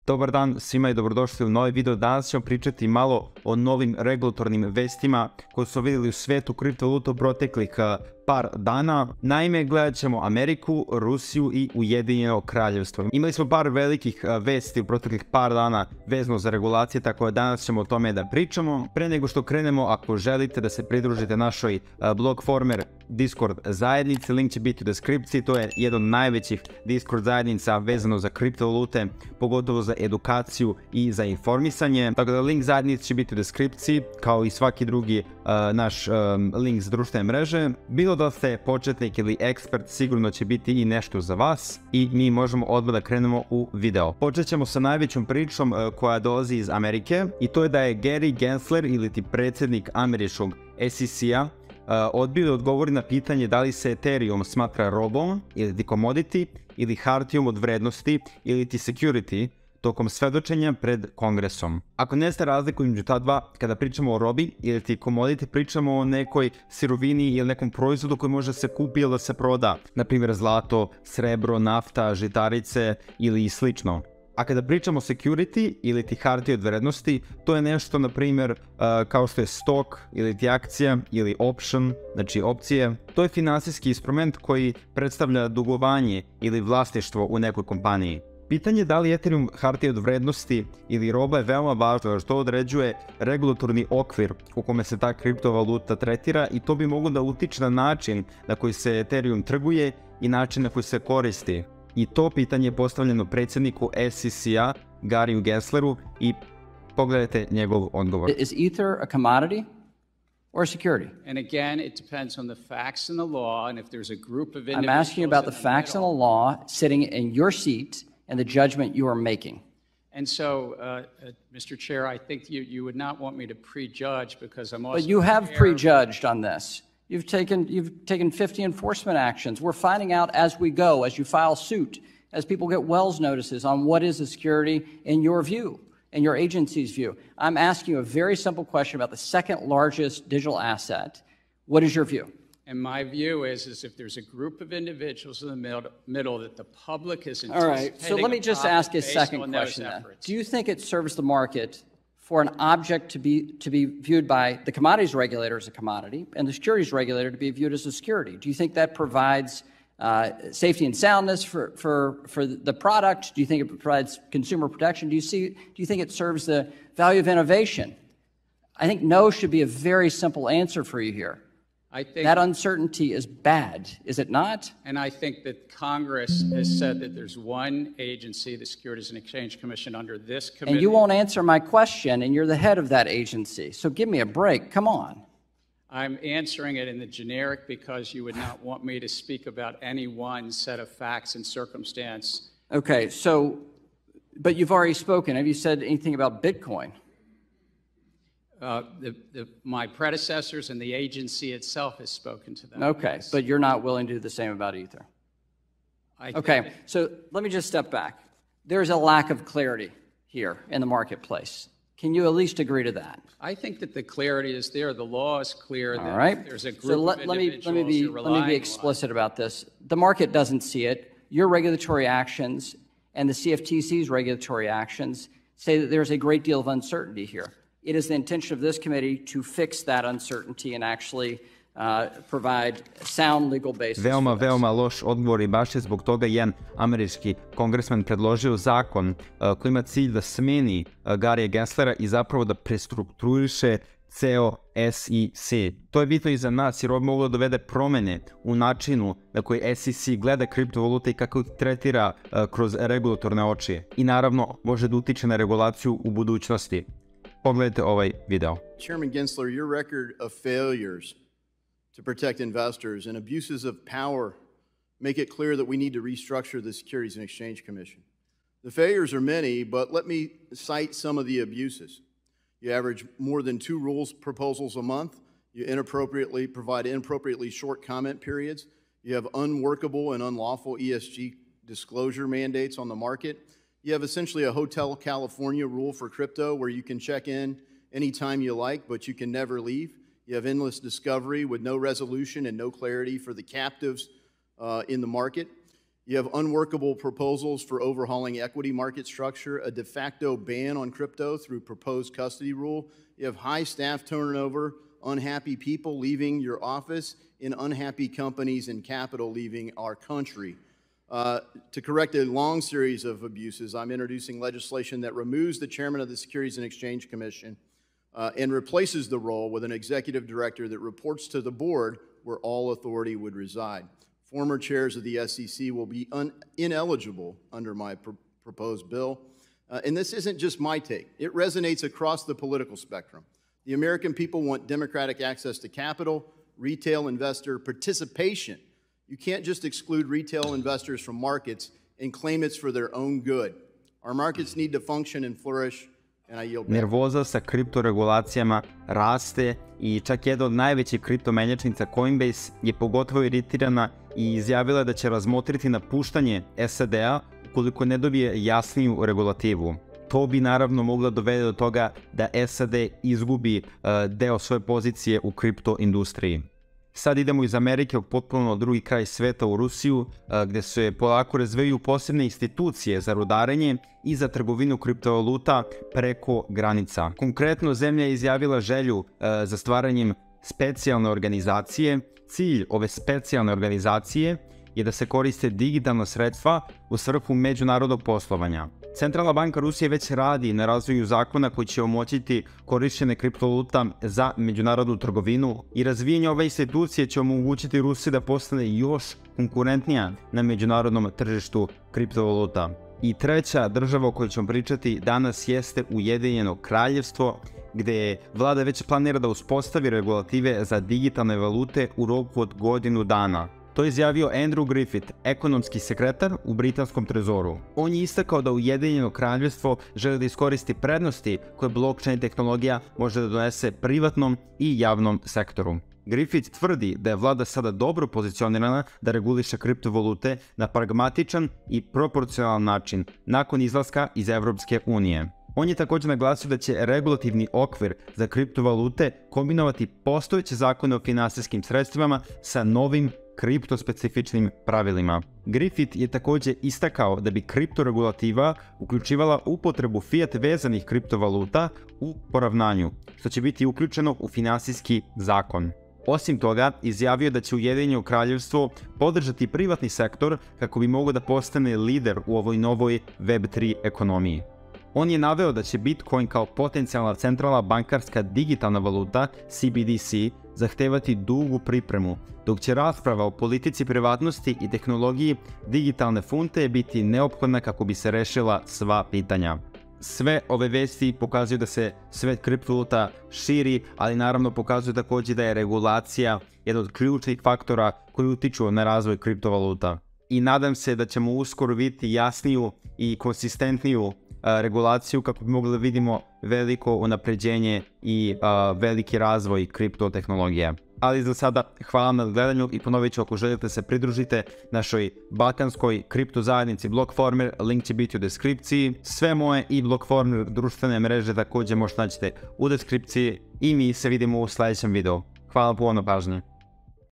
Dobar dan svima i dobrodošli u novi video. Danas ćemo pričati malo o novim regulatornim vestima koje su vidjeli u svetu kriptovaluta u proteklih par dana. Naime, gledat ćemo Ameriku, Rusiju i Ujedinjeno Kraljevstvo. Imali smo par velikih vesti u proteklih par dana vezano za regulacije, tako da danas ćemo o tome da pričamo. Pre nego što krenemo, ako želite da se pridružite našoj Blockformer Discord zajednici, link će biti u deskripciji. To je jedan od najvećih Discord zajednica vezano za kriptovalute, pogotovo za edukaciju i za informisanje. Tako da link zajednice će biti u deskripciji, kao i svaki drugi naš link za društvene mreže. Bilo da ste početnik ili ekspert, sigurno će biti i nešto za vas i mi možemo odmah da krenemo u video. Počet ćemo sa najvećom pričom koja dolazi iz Amerike i to je da je Gary Gensler ili ti predsjednik američkog SEC-a odbio da odgovori na pitanje da li se Ethereum smatra robom ili ti commodity ili hartijom od vrednosti ili ti security tokom svedočenja pred kongresom. Ako ne ste razliku između ta dva, kada pričamo o robi ili ti commodity, pričamo o nekoj sirovini ili nekom proizvodu koji može se kupi ili da se proda. Naprimjer zlato, srebro, nafta, žitarice ili slično. A kada pričamo o security ili ti hartije od vrednosti, to je nešto, na primjer, kao što je stok ili ti akcija ili option, znači opcije. To je finansijski instrument koji predstavlja dugovanje ili vlasništvo u nekoj kompaniji. Pitanje da li Ethereum hartije od vrednosti ili roba je veoma važno, jer to određuje regulatorni okvir u kome se ta kriptovaluta tretira i to bi moglo da utiče na način na koji se Ethereum trguje i način na koji se koristi. I to pitanje je postavljeno predsjedniku SEC-a, Garyu Gensleru, i pogledajte njegov odgovor. Is Ether a commodity or a security? And again, it depends on the facts and the law, and if there's a group of individuals... I'm asking you about the facts and the law sitting in your seat and the judgment you are making. And so, Mr. Chair, I think you would not want me to prejudge because I'm also... But you have prejudged on this. You've taken 50 enforcement actions. We're finding out as we go, as you file suit, as people get Wells notices on what is a security in your view, in your agency's view. I'm asking you a very simple question about the second largest digital asset. What is your view? And my view is if there's a group of individuals in the middle that the public is anticipating... All right, so let me just ask a second question then. Do you think it serves the market for an object to be viewed by the commodities regulator as a commodity and the securities regulator to be viewed as a security? Do you think that provides safety and soundness for the product? Do you think it provides consumer protection? Do you think it serves the value of innovation? I think no should be a very simple answer for you here. I think that uncertainty is bad, is it not? And I think that Congress has said that there's one agency, the Securities and Exchange Commission, under this committee. And you won't answer my question, and you're the head of that agency. So give me a break. Come on. I'm answering it in the generic because you would not want me to speak about any one set of facts and circumstance. Okay, so, but you've already spoken. Have you said anything about Bitcoin? My predecessors and the agency itself has spoken to them. Okay, but you're not willing to do the same about Ether. Okay, so let me just step back. There's a lack of clarity here in the marketplace. Can you at least agree to that? I think that the clarity is there. The law is clear. All right. There's a group of individuals let me be explicit about this. The market doesn't see it. Your regulatory actions and the CFTC's regulatory actions say that there's a great deal of uncertainty here. It is the intention of this committee to fix that uncertainty and actually provide sound legal basis. Veoma loš odgovor i baš je zbog toga jedan američki kongresmen predložio zakon koji ima cilj da smeni Garya Genslera i zapravo da prestrukturiše ceo SEC. To je bitno i za nas jer ovo bi moglo dovede promene u načinu na koji SEC gleda kriptovalute i kako ih tretira kroz regulatorne oči. I naravno može da utiče na regulaciju u budućnosti. Pogledajte ovaj video. Chairman Gensler, your record of failures to protect investors and abuses of power make it clear that we need to restructure the Securities and Exchange Commission. The failures are many, but let me cite some of the abuses. You average more than 2 rules proposals a month. You provide inappropriately short comment periods. You have unworkable and unlawful ESG disclosure mandates on the market. You have essentially a Hotel California rule for crypto where you can check in anytime you like, but you can never leave. You have endless discovery with no resolution and no clarity for the captives in the market. You have unworkable proposals for overhauling equity market structure, a de facto ban on crypto through proposed custody rule. You have high staff turnover, unhappy people leaving your office, and unhappy companies and capital leaving our country. To correct a long series of abuses, I'm introducing legislation that removes the chairman of the Securities and Exchange Commission and replaces the role with an executive director that reports to the board where all authority would reside. Former chairs of the SEC will be ineligible under my proposed bill. And this isn't just my take. It resonates across the political spectrum. The American people want democratic access to capital, retail investor participation. You can't just exclude retail investors from markets and claim it's for their own good. Our markets need to function and flourish. Nervoza sa kriptoregulacijama raste i čak jedna od najvećih kriptomenjačnica Coinbase je pogotovo iritirana i izjavila da će razmotriti napuštanje SAD-a ukoliko ne dobije jasniju regulativu. To bi naravno moglo dovede do toga da SAD izgubi deo svoje pozicije u kripto industriji. Sad idemo iz Amerike u potpuno drugi kraj sveta, u Rusiju, gde se polako razvijaju posebne institucije za rudarenje i za trgovinu kriptovaluta preko granica. Konkretno, zemlja je izjavila želju za stvaranjem specijalne organizacije. Cilj ove specijalne organizacije je da se koriste digitalna sredstva u svrhu međunarodnog poslovanja. Centralna banka Rusije već radi na razvoju zakona koji će omogućiti korišćenje kriptovaluta za međunarodnu trgovinu i razvijanje ove institucije će omogućiti Rusiji da postane još konkurentnija na međunarodnom tržištu kriptovaluta. I treća država o kojoj ćemo pričati danas jeste Ujedinjeno Kraljevstvo, gde vlada već planira da uspostavi regulative za digitalne valute u roku od godinu dana. To je izjavio Andrew Griffith, ekonomski sekretar u britanskom trezoru. On je istakao da Ujedinjeno Kraljevstvo želi da iskoristi prednosti koje blockchain tehnologija može da donese privatnom i javnom sektoru. Griffith tvrdi da je vlada sada dobro pozicionirana da reguliše kriptovalute na pragmatičan i proporcionalan način nakon izlaska iz Evropske unije. On je također naglasio da će regulativni okvir za kriptovalute kombinovati postojeće zakone o finansijskim sredstvima sa novim kriptospecifičnim pravilima. Griffith je također istakao da bi kriptoregulativa uključivala upotrebu fiat vezanih kriptovaluta u poravnanju, što će biti uključeno u finansijski zakon. Osim toga, izjavio da će Ujedinjeno Kraljevstvo podržati privatni sektor kako bi mogao da postane lider u ovoj novoj Web3 ekonomiji. On je naveo da će Bitcoin kao potencijalna centralna bankarska digitalna valuta CBDC zahtevati dugu pripremu, dok će rasprava o politici privatnosti i tehnologiji digitalne funte biti neophodna kako bi se rešila sva pitanja. Sve ove vesti pokazuju da se svet kriptovaluta širi, ali naravno pokazuju također da je regulacija jedan od ključnih faktora koji utiču na razvoj kriptovaluta. I nadam se da ćemo uskoro vidjeti jasniju i konsistentniju regulaciju kako bi mogli da vidimo veliko unapređenje i veliki razvoj kriptotehnologije. Ali za sada hvala na gledanju i ponovit ću, ako želite se pridružite našoj balkanskoj kripto zajednici Blockformer, link će biti u deskripciji. Sve moje i Blockformer društvene mreže također možete naći u deskripciji i mi se vidimo u sljedećem videu. Hvala puno na pažnji.